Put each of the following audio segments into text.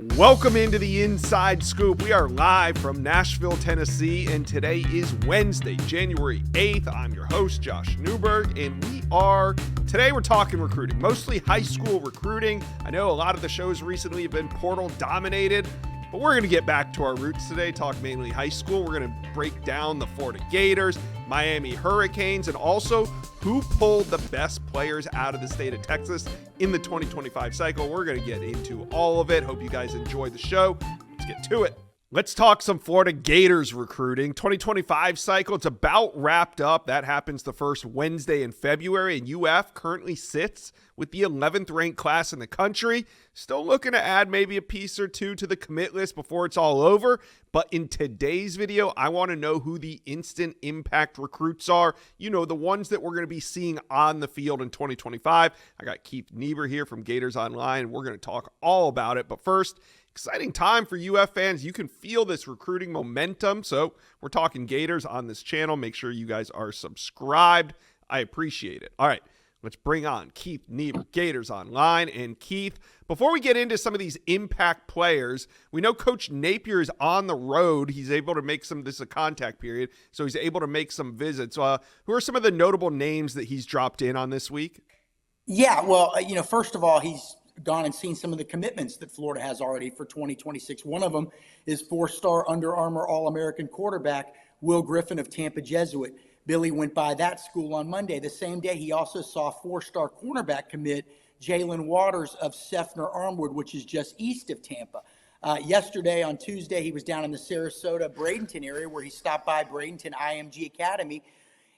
Welcome into the Inside Scoop. We are live from Nashville, Tennessee, and today is Wednesday, January 8th. I'm your host, Josh Newberg, and today we're talking recruiting, mostly high school recruiting. I know a lot of the shows recently have been portal dominated, but we're going to get back to our roots today, talk mainly high school. We're going to break down the Florida Gators, Miami Hurricanes, and also who pulled the best players out of the state of Texas in the 2025 cycle. We're going to get into all of it. Hope you guys enjoy the show. Let's get to it. Let's talk some Florida Gators recruiting. 2025 cycle, it's about wrapped up. That happens the first Wednesday in February, and UF currently sits with the 11th ranked class in the country. Still looking to add maybe a piece or two to the commit list before it's all over. But in today's video, I want to know who the instant impact recruits are. You know, the ones that we're going to be seeing on the field in 2025. I got Keith Niebuhr here from Gators Online, and we're going to talk all about it. But first, exciting time for UF fans. You can feel this recruiting momentum. So we're talking Gators on this channel. Make sure you guys are subscribed. I appreciate it. All right, let's bring on Keith Niebuhr, Gators Online. And Keith, before we get into some of these impact players, we know Coach Napier is on the road. He's able to make this is a contact period, so he's able to make some visits. Who are some of the notable names that he's dropped in on this week? Yeah, well, first of all, he's gone and seen some of the commitments that Florida has already for 2026. One of them is four-star Under Armour All-American quarterback Will Griffin of Tampa Jesuit. Billy went by that school on Monday. The same day, he also saw four-star cornerback commit Jalen Waters of Seffner Armwood, which is just east of Tampa. Yesterday, on Tuesday, he was down in the Sarasota-Bradenton area where he stopped by Bradenton IMG Academy.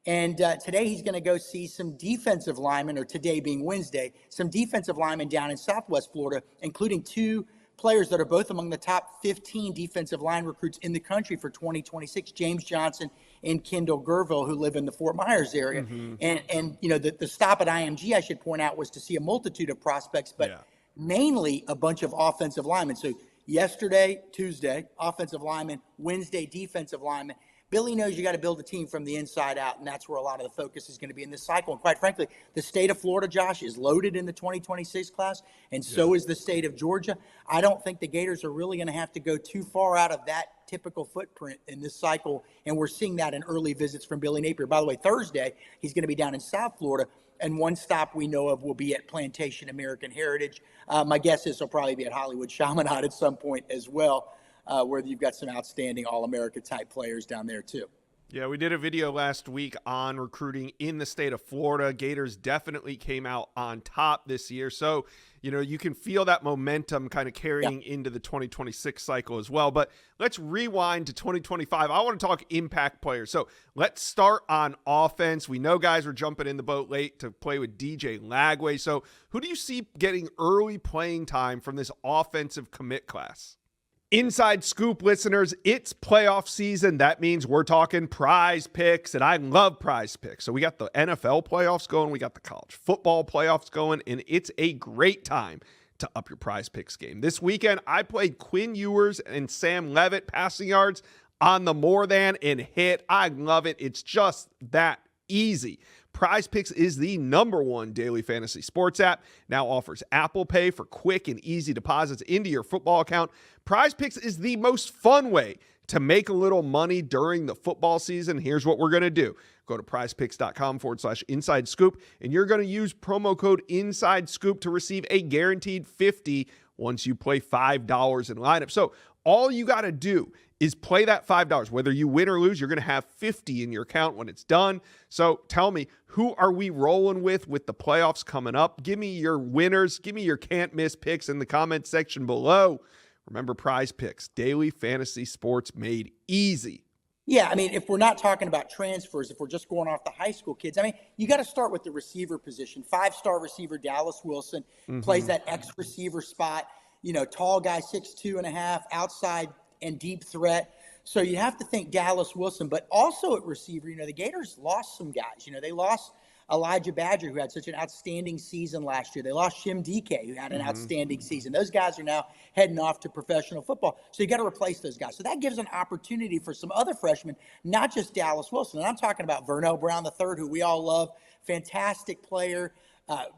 And today he's going to go see some defensive linemen, or today being Wednesday, some defensive linemen down in Southwest Florida, including two players that are both among the top 15 defensive line recruits in the country for 2026, James Johnson and Kendall Gerville, who live in the Fort Myers area. Mm-hmm. And the stop at IMG, I should point out, was to see a multitude of prospects, but mainly a bunch of offensive linemen. So yesterday, Tuesday, offensive linemen, Wednesday, defensive linemen. Billy knows you got to build a team from the inside out, and that's where a lot of the focus is going to be in this cycle. And quite frankly, the state of Florida, Josh, is loaded in the 2026 class, and so is the state of Georgia. I don't think the Gators are really going to have to go too far out of that typical footprint in this cycle, and we're seeing that in early visits from Billy Napier. By the way, Thursday, he's going to be down in South Florida, and one stop we know of will be at Plantation American Heritage. My guess is he'll probably be at Hollywood Chaminade at some point as well. Where you've got some outstanding All-America type players down there too. Yeah, we did a video last week on recruiting in the state of Florida. Gators definitely came out on top this year. So, you can feel that momentum kind of carrying into the 2026 cycle as well. But let's rewind to 2025. I want to talk impact players. So let's start on offense. We know guys were jumping in the boat late to play with DJ Lagway. So who do you see getting early playing time from this offensive commit class? Inside Scoop listeners, it's playoff season. That means we're talking prize picks, and I love prize picks. So we got the NFL playoffs going, we got the college football playoffs going, and it's a great time to up your prize picks game. This weekend, I played Quinn Ewers and Sam Levitt passing yards on the more than and hit. I love it. It's just that easy. Prize Picks is the #1 daily fantasy sports app. Now offers Apple Pay for quick and easy deposits into your football account. Prize Picks is the most fun way to make a little money during the football season. Here's what we're going to do. Go to prizepicks.com/inside scoop, and you're going to use promo code inside scoop to receive a guaranteed $50 once you play $5 in lineup. So all you got to do is play that $5. Whether you win or lose, you're going to have $50 in your account when it's done. So tell me, who are we rolling with the playoffs coming up? Give me your winners. Give me your can't miss picks in the comment section below. Remember, Prize Picks, daily fantasy sports made easy. Yeah, I mean, if we're not talking about transfers, if we're just going off the high school kids, I mean, you got to start with the receiver position. 5-star receiver Dallas Wilson plays that X receiver spot. Tall guy, 6'2.5", outside and deep threat. So you have to think Dallas Wilson, but also at receiver, the Gators lost some guys. They lost Elijah Badger, who had such an outstanding season last year. They lost Shim DK, who had an outstanding season. Those guys are now heading off to professional football. So you got to replace those guys. So that gives an opportunity for some other freshmen, not just Dallas Wilson. And I'm talking about Vernell Brown III, who we all love, fantastic player.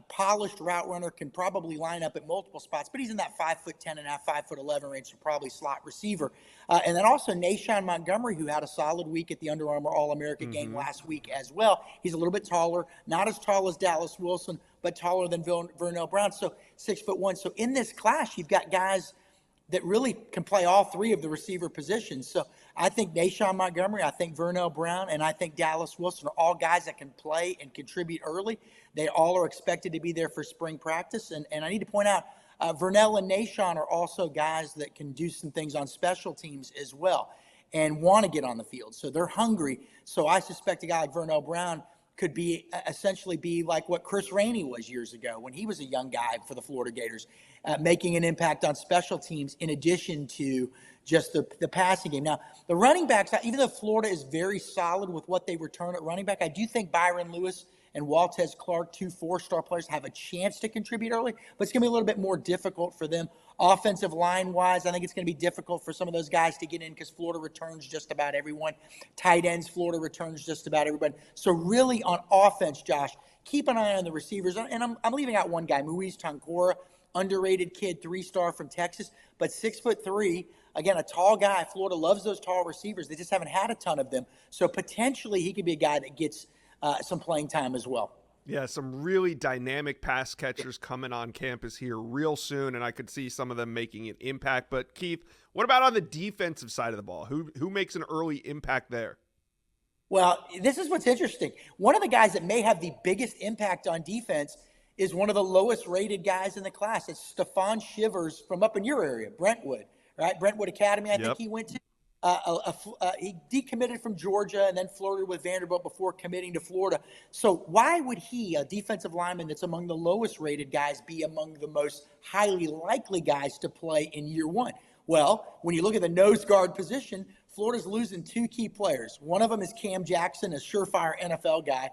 Polished route runner, can probably line up at multiple spots, but he's in that 5'10.5", 5'11" range, so probably slot receiver. And then also Nashawn Montgomery, who had a solid week at the Under Armour All-America game last week as well. He's a little bit taller, not as tall as Dallas Wilson, but taller than Vernell Brown, so 6'1". So in this class, you've got guys that really can play all three of the receiver positions. So I think Nashawn Montgomery, I think Vernell Brown, and I think Dallas Wilson are all guys that can play and contribute early. They all are expected to be there for spring practice. And I need to point out, Vernell and Nashawn are also guys that can do some things on special teams as well and want to get on the field. So they're hungry. So I suspect a guy like Vernell Brown could be essentially be like what Chris Rainey was years ago when he was a young guy for the Florida Gators, making an impact on special teams in addition to just the passing game. Now, the running backs, even though Florida is very solid with what they return at running back, I do think Byron Lewis and Waltez Clark, 2 4-star players, have a chance to contribute early, but it's going to be a little bit more difficult for them. Offensive line-wise, I think it's going to be difficult for some of those guys to get in because Florida returns just about everyone. Tight ends, Florida returns just about everybody. So really on offense, Josh, keep an eye on the receivers. And I'm leaving out one guy, Muiz Tancora, underrated kid, 3-star from Texas, but 6'3". Again, a tall guy. Florida loves those tall receivers. They just haven't had a ton of them. So potentially he could be a guy that gets some playing time as well. Yeah, some really dynamic pass catchers coming on campus here real soon, and I could see some of them making an impact. But Keith, what about on the defensive side of the ball? Who makes an early impact there? Well, this is what's interesting. One of the guys that may have the biggest impact on defense is one of the lowest rated guys in the class. It's Stephon Shivers from up in your area, Brentwood, right? Brentwood Academy, I think he went to. He decommitted from Georgia and then flirted with Vanderbilt before committing to Florida. So why would he, a defensive lineman that's among the lowest rated guys, be among the most highly likely guys to play in year one? Well, when you look at the nose guard position, Florida's losing 2 key players. One of them is Cam Jackson, a surefire NFL guy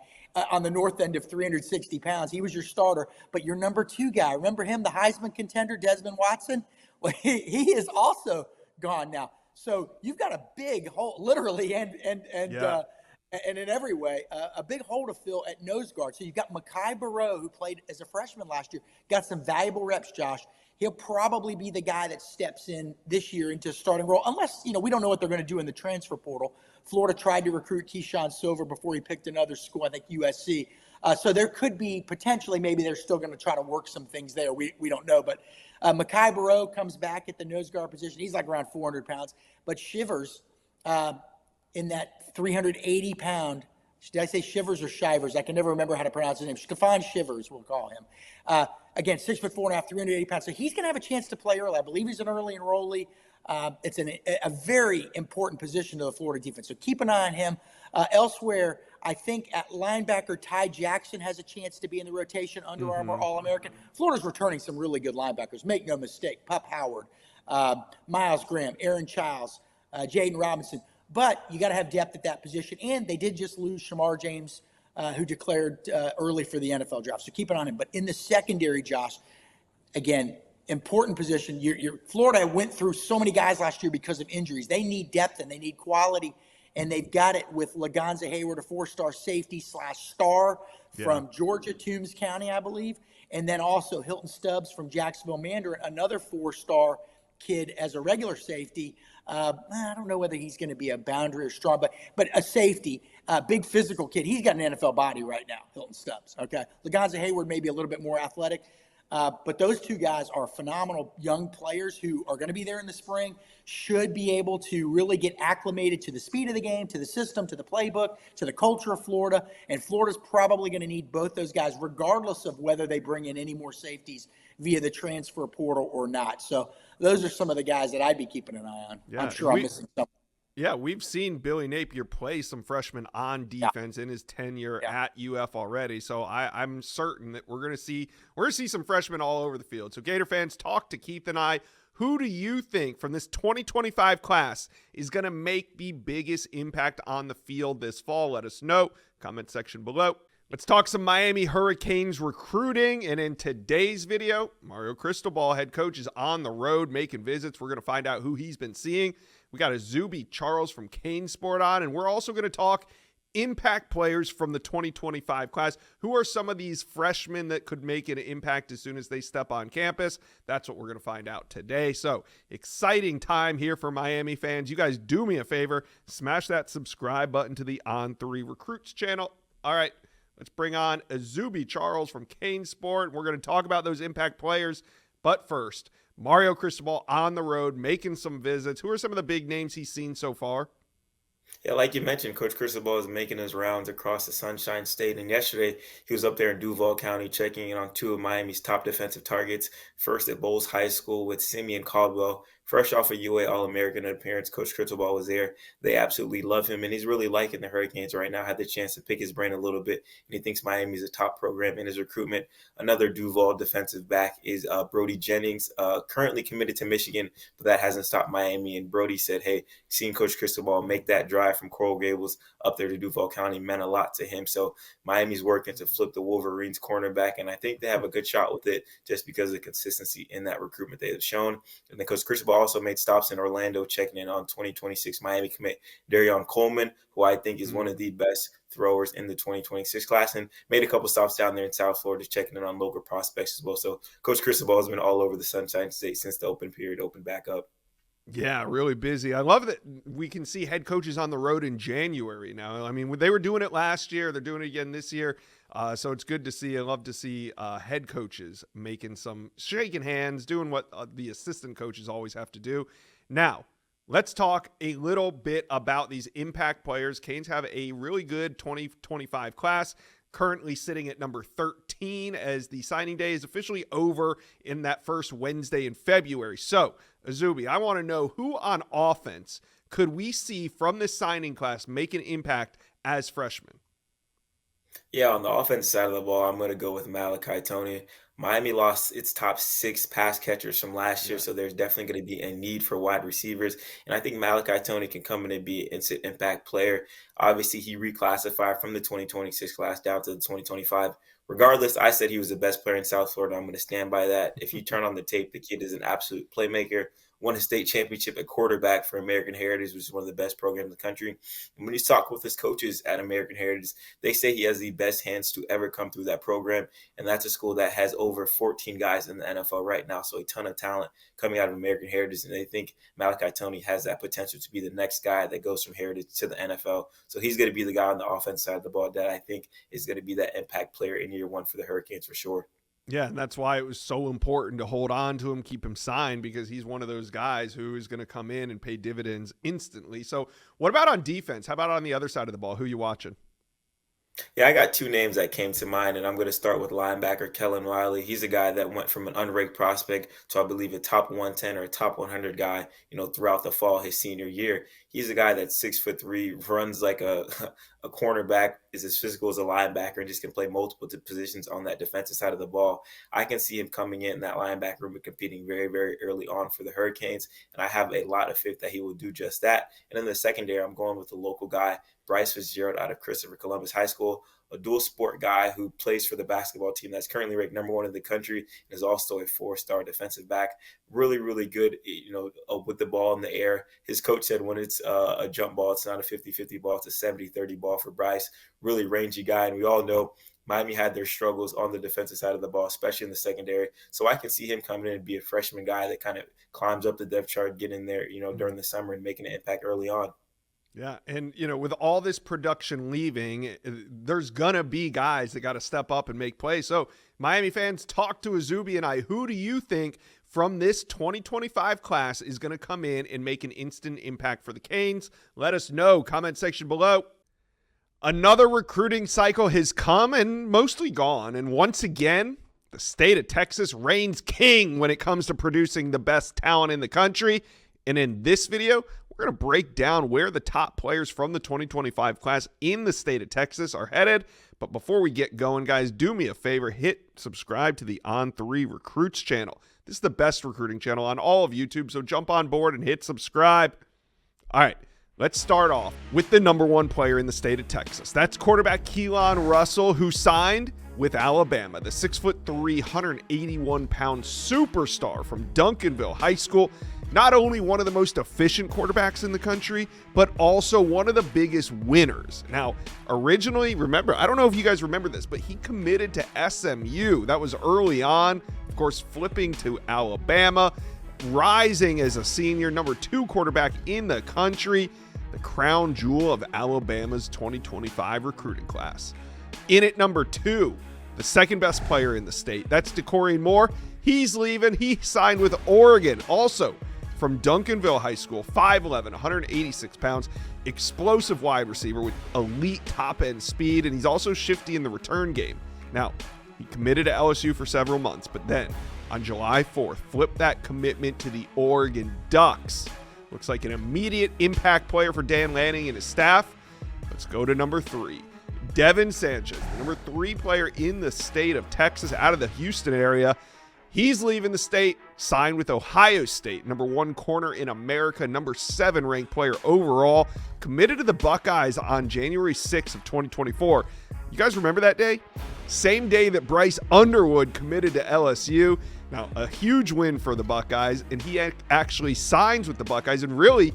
on the north end of 360 pounds. He was your starter, but your number 2 guy, remember him, the Heisman contender, Desmond Watson? Well, he is also gone now. So you've got a big hole, literally, and in every way, a big hole to fill at nose guard. So you've got Mekhi Barrow, who played as a freshman last year, got some valuable reps, Josh. He'll probably be the guy that steps in this year into starting role, unless, we don't know what they're going to do in the transfer portal. Florida tried to recruit Keyshawn Silver before he picked another school, I think USC. So there could be potentially, maybe they're still going to try to work some things there. We don't know, but Mekhi Barrow comes back at the nose guard position. He's like around 400 pounds. But Shivers, in that 380-pound, did I say Shivers or Shivers? I can never remember how to pronounce his name. Stephon Shivers, we'll call him. Again, 6'4.5", 380 pounds. So he's going to have a chance to play early. I believe he's an early enrollee. It's a very important position to the Florida defense. So keep an eye on him. Elsewhere, I think at linebacker, Ty Jackson has a chance to be in the rotation, Under Armour All-American. Florida's returning some really good linebackers. Make no mistake, Pup Howard, Miles Graham, Aaron Childs, Jaden Robinson. But you got to have depth at that position. And they did just lose Shamar James, who declared early for the NFL draft. So keep an eye on him. But in the secondary, Josh, again, important position. Florida went through so many guys last year because of injuries. They need depth and they need quality. And they've got it with Lagonza Hayward, a 4-star safety / star from Georgia, Toombs County, I believe. And then also Hilton Stubbs from Jacksonville Mandarin, another 4-star kid as a regular safety. I don't know whether he's going to be a boundary or strong, but a safety, big physical kid. He's got an NFL body right now, Hilton Stubbs. Okay, Lagonza Hayward may be a little bit more athletic. But those 2 guys are phenomenal young players who are going to be there in the spring, should be able to really get acclimated to the speed of the game, to the system, to the playbook, to the culture of Florida. And Florida's probably going to need both those guys, regardless of whether they bring in any more safeties via the transfer portal or not. So those are some of the guys that I'd be keeping an eye on. Yeah, I'm sure I'm missing something. Yeah, we've seen Billy Napier play some freshmen on defense in his tenure at UF already. So I'm certain that we're going to see some freshmen all over the field. So Gator fans, talk to Keith and I. Who do you think from this 2025 class is going to make the biggest impact on the field this fall? Let us know. Comment section below. Let's talk some Miami Hurricanes recruiting. And in today's video, Mario Cristobal, head coach, is on the road making visits. We're going to find out who he's been seeing. We got a Zuby Charles from Kane Sport on, and we're also going to talk impact players from the 2025 class. Who are some of these freshmen that could make an impact as soon as they step on campus? That's what we're going to find out today. So exciting time here for Miami fans. You guys do me a favor, smash that subscribe button to the On3 Recruits channel. All right, let's bring on Azubi Charles from Kane Sport. We're going to talk about those impact players. But first, Mario Cristobal on the road, making some visits. Who are some of the big names he's seen so far? Yeah, like you mentioned, Coach Cristobal is making his rounds across the Sunshine State. And yesterday, he was up there in Duval County checking in on two of Miami's top defensive targets. First at Bowles High School with Simeon Caldwell. Fresh off a UA All-American appearance, Coach Cristobal was there. They absolutely love him, and he's really liking the Hurricanes right now. Had the chance to pick his brain a little bit, and he thinks Miami's a top program in his recruitment. Another Duval defensive back is Brody Jennings, currently committed to Michigan, but that hasn't stopped Miami. And Brody said, hey, seeing Coach Cristobal make that drive from Coral Gables up there to Duval County meant a lot to him. So Miami's working to flip the Wolverines cornerback, and I think they have a good shot with it just because of the consistency in that recruitment they have shown. And then Coach Cristobal also made stops in Orlando, checking in on 2026 Miami commit Darion Coleman, who I think is one of the best throwers in the 2026 class, and made a couple stops down there in South Florida, checking in on local prospects as well. So Coach Cristobal has been all over the Sunshine State since the open period opened back up. Yeah, really busy. I love that we can see head coaches on the road in January now. I mean, they were doing it last year. They're doing it again this year. So it's good to see. I love to see head coaches making some shaking hands, doing what the assistant coaches always have to do. Now, let's talk a little bit about these impact players. Canes have a really good 2025 class, currently sitting at number 13 as the signing day is officially over in that first Wednesday in February. So, Azubi, I want to know who on offense could we see from this signing class make an impact as freshmen? Yeah, on the offense side of the ball, I'm going to go with Malachi Tony. Miami lost its top 6 pass catchers from last year, so there's definitely going to be a need for wide receivers. And I think Malachi Tony can come in and be an instant impact player. Obviously, he reclassified from the 2026 class down to the 2025. Regardless, I said he was the best player in South Florida. I'm going to stand by that. If you turn on the tape, the kid is an absolute playmaker. Won a state championship at quarterback for American Heritage, which is one of the best programs in the country. And when you talk with his coaches at American Heritage, they say he has the best hands to ever come through that program. And that's a school that has over 14 guys in the NFL right now. So a ton of talent coming out of American Heritage. And they think Malachi Tony has that potential to be the next guy that goes from Heritage to the NFL. So he's going to be the guy on the offense side of the ball that I think is going to be that impact player in year one for the Hurricanes for sure. Yeah, and that's why it was so important to hold on to him, keep him signed, because he's one of those guys who is going to come in and pay dividends instantly. So what about on defense? How about on the other side of the ball? Who are you watching? Yeah, I got 2 names that came to mind, and I'm going to start with linebacker Kellen Riley. He's a guy that went from an unranked prospect to, I believe, a top 110 or a top 100 guy, throughout the fall his senior year. He's a guy that's 6'3", runs like a a cornerback, is as physical as a linebacker, and just can play multiple positions on that defensive side of the ball. I can see him coming in that linebacker room and competing very, very early on for the Hurricanes, and I have a lot of faith that he will do just that. And in the secondary, I'm going with the local guy, Bryce Fitzgerald out of Christopher Columbus High School, a dual sport guy who plays for the basketball team that's currently ranked number 1 in the country and is also a 4-star defensive back. Really, really good, with the ball in the air. His coach said when it's a jump ball, it's not a 50-50 ball, it's a 70-30 ball for Bryce. Really rangy guy, and we all know Miami had their struggles on the defensive side of the ball, especially in the secondary. So I can see him coming in and be a freshman guy that kind of climbs up the depth chart, get in there, during the summer and making an impact early on. Yeah, and with all this production leaving, there's gonna be guys that got to step up and make plays. So Miami fans, talk to Azubi and I. Who do you think from this 2025 class is going to come in and make an instant impact for the Canes? Let us know. Comment section below. Another recruiting cycle has come and mostly gone, and once again, the state of Texas reigns king when it comes to producing the best talent in the country. And in this video, we're going to break down where the top players from the 2025 class in the state of Texas are headed. But before we get going, guys, do me a favor, hit subscribe to the On3 Recruits channel. This is the best recruiting channel on all of YouTube, so jump on board and hit subscribe. All right, let's start off with the number 1 player in the state of Texas. That's quarterback Keelan Russell, who signed with Alabama, the 6'3", 181-pound superstar from Duncanville High School. Not only one of the most efficient quarterbacks in the country, but also one of the biggest winners. Now, originally, remember, I don't know if you guys remember this, but he committed to SMU. That was early on, of course, flipping to Alabama, rising as a senior, number 2 quarterback in the country, the crown jewel of Alabama's 2025 recruiting class. In at number 2, the second best player in the state, that's DeCorian Moore. He's leaving. He signed with Oregon, also from Duncanville High School, 5'11", 186 pounds, explosive wide receiver with elite top-end speed, and he's also shifty in the return game. Now, he committed to LSU for several months, but then on July 4th, flipped that commitment to the Oregon Ducks. Looks like an immediate impact player for Dan Lanning and his staff. Let's go to number 3. Devin Sanchez, the number 3 player in the state of Texas, out of the Houston area. He's leaving the state, signed with Ohio State, number 1 corner in America, number 7 ranked player overall, committed to the Buckeyes on January 6th of 2024. You guys remember that day? Same day that Bryce Underwood committed to LSU. Now, a huge win for the Buckeyes, and he actually signs with the Buckeyes. And really,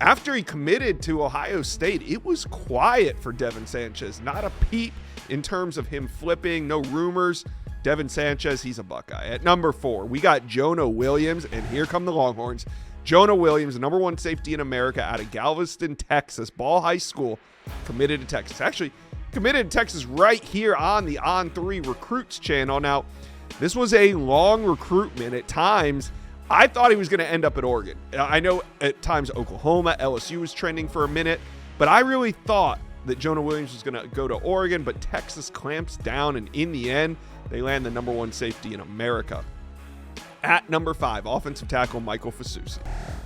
after he committed to Ohio State, it was quiet for Devin Sanchez. Not a peep in terms of him flipping, no rumors. Devin Sanchez, he's a Buckeye. At number 4, we got Jonah Williams, and here come the Longhorns. Jonah Williams, the number 1 safety in America out of Galveston, Texas, Ball High School, committed to Texas. Actually, committed to Texas right here on the On3 Recruits channel. Now, this was a long recruitment at times. I thought he was going to end up at Oregon. I know at times Oklahoma, LSU was trending for a minute, but I really thought that Jonah Williams was going to go to Oregon, but Texas clamps down, and in the end, they land the number 1 safety in America. At number 5, offensive tackle Michael Fasusi.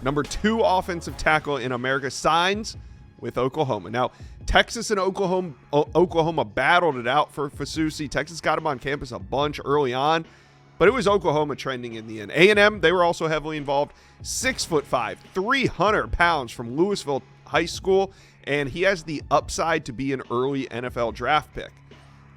Number 2 offensive tackle in America, signs with Oklahoma. Now, Texas and Oklahoma battled it out for Fasusi. Texas got him on campus a bunch early on, but it was Oklahoma trending in the end. A&M, they were also heavily involved. 6'5", 300 pounds from Louisville High School, and he has the upside to be an early NFL draft pick.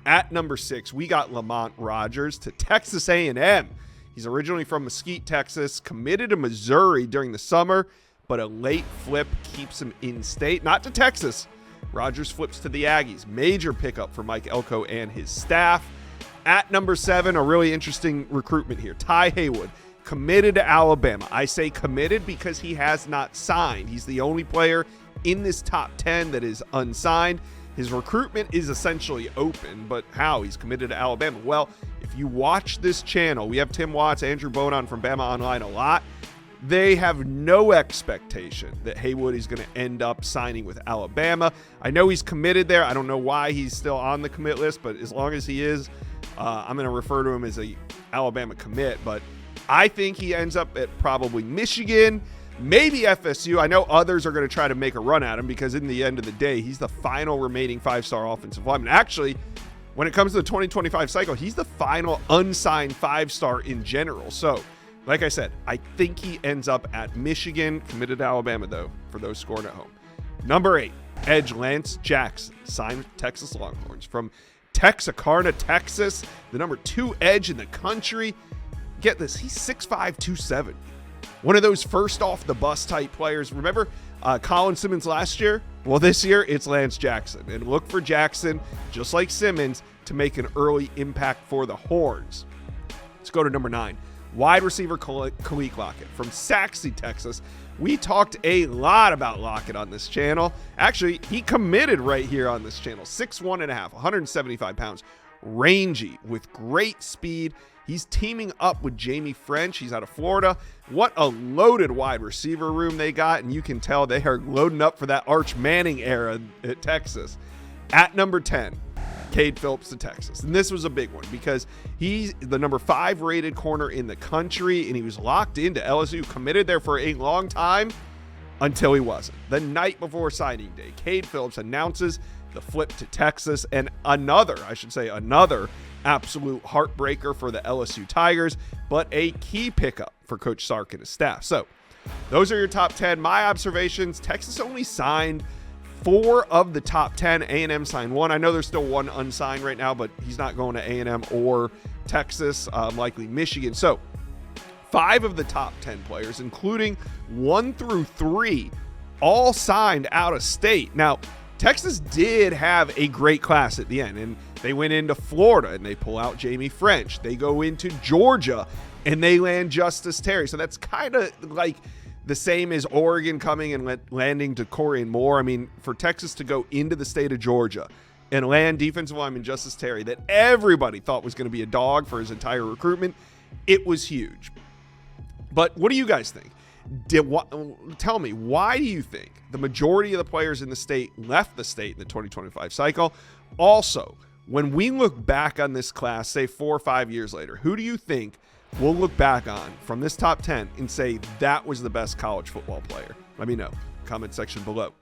At number 6, we got Lamont Rogers to Texas A&M. He's originally from Mesquite, Texas, committed to Missouri during the summer, but a late flip keeps him in state. Not to Texas. Rogers flips to the Aggies. Major pickup for Mike Elko and his staff. At number 7, a really interesting recruitment here. Ty Haywood, committed to Alabama. I say committed because he has not signed. He's the only player in this top 10 that is unsigned. His recruitment is essentially open, but how? He's committed to Alabama. Well, if you watch this channel, we have Tim Watts, Andrew Bonon from Bama Online a lot. They have no expectation that Haywood is going to end up signing with Alabama. I know he's committed there. I don't know why he's still on the commit list, but as long as he is, I'm going to refer to him as a Alabama commit. But I think he ends up at probably Michigan, maybe FSU. I know others are going to try to make a run at him because in the end of the day, he's the final remaining 5-star offensive lineman. Actually, when it comes to the 2025 cycle, he's the final unsigned 5-star in general. So, like I said, I think he ends up at Michigan, committed to Alabama, though, for those scoring at home. Number 8, edge Lance Jackson, signed with Texas Longhorns. From Texarkana, Texas, the number 2 edge in the country. Get this, he's 6'5", 270. One of those first off the bus type players. Remember Colin Simmons last year? Well, this year it's Lance Jackson. And look for Jackson, just like Simmons, to make an early impact for the Horns. Let's go to number 9. Wide receiver Khalil Lockett from Saxe, Texas. We talked a lot about Lockett on this channel. Actually, he committed right here on this channel. 6'1.5", 175 pounds. Rangy with great speed. He's teaming up with Jamie French. He's out of Florida. What a loaded wide receiver room they got, and you can tell they are loading up for that Arch Manning era at Texas. At number 10, Cade Phillips to Texas. And this was a big one because he's the number 5 rated corner in the country, and he was locked into LSU, committed there for a long time until he wasn't. The night before signing day, Cade Phillips announces the flip to Texas, and another absolute heartbreaker for the LSU Tigers, but a key pickup for Coach Sark and his staff. So those are your top 10. My observations, Texas only signed 4 of the top 10. A&M signed 1. I know there's still 1 unsigned right now, but he's not going to A&M or Texas, likely Michigan. So 5 of the top 10 players, including 1 through 3, all signed out of state. Now, Texas did have a great class at the end, and they went into Florida and they pull out Jamie French. They go into Georgia and they land Justice Terry. So that's kind of like the same as Oregon coming and landing Corey and Moore. I mean, for Texas to go into the state of Georgia and land defensive lineman Justice Terry that everybody thought was going to be a dog for his entire recruitment, it was huge. But what do you guys think? Tell me, why do you think the majority of the players in the state left the state in the 2025 cycle? Also, when we look back on this class, say 4 or 5 years later, who do you think we'll look back on from this top 10 and say that was the best college football player? Let me know. Comment section below.